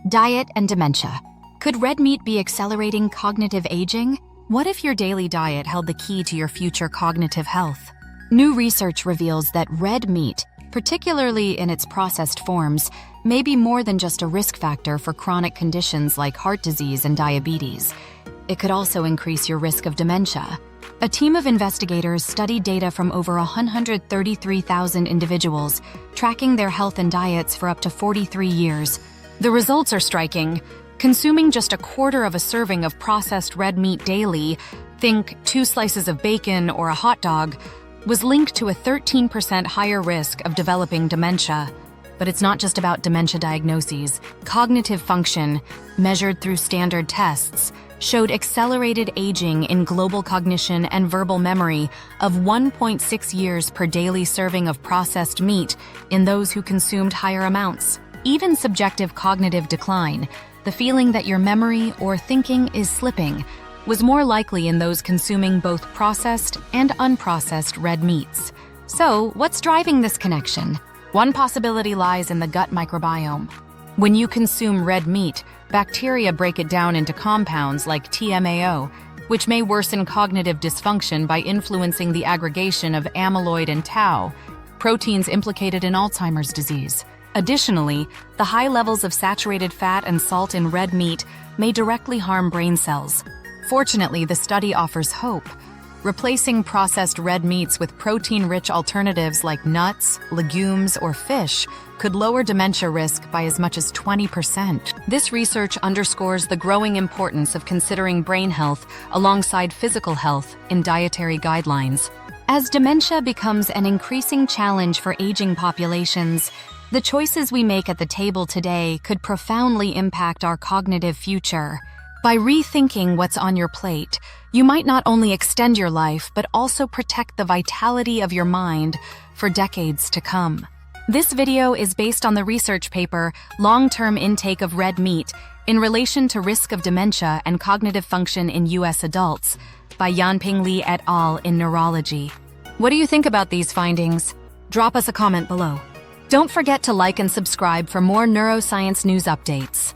Diet and dementia. Could red meat be accelerating cognitive aging? What if your daily diet held the key to your future cognitive health? New research reveals that red meat, particularly in its processed forms, may be more than just a risk factor for chronic conditions like heart disease and diabetes. It could also increase your risk of dementia. A team of investigators studied data from over 133,000 individuals, tracking their health and diets for up to 43 years. The results are striking. Consuming just a quarter of a serving of processed red meat daily, think 2 slices of bacon or a hot dog, was linked to a 13% higher risk of developing dementia. But it's not just about dementia diagnoses. Cognitive function, measured through standard tests, showed accelerated aging in global cognition and verbal memory of 1.6 years per daily serving of processed meat in those who consumed higher amounts. Even subjective cognitive decline, the feeling that your memory or thinking is slipping, was more likely in those consuming both processed and unprocessed red meats. So, what's driving this connection? One possibility lies in the gut microbiome. When you consume red meat, bacteria break it down into compounds like TMAO, which may worsen cognitive dysfunction by influencing the aggregation of amyloid and tau, proteins implicated in Alzheimer's disease. Additionally, the high levels of saturated fat and salt in red meat may directly harm brain cells. Fortunately, the study offers hope. Replacing processed red meats with protein-rich alternatives like nuts, legumes, or fish could lower dementia risk by as much as 20%. This research underscores the growing importance of considering brain health alongside physical health in dietary guidelines. As dementia becomes an increasing challenge for aging populations, the choices we make at the table today could profoundly impact our cognitive future. By rethinking what's on your plate, you might not only extend your life, but also protect the vitality of your mind for decades to come. This video is based on the research paper, Long-Term Intake of Red Meat in Relation to Risk of Dementia and Cognitive Function in U.S. Adults, by Yanping Li et al. In Neurology. What do you think about these findings? Drop us a comment below. Don't forget to like and subscribe for more neuroscience news updates.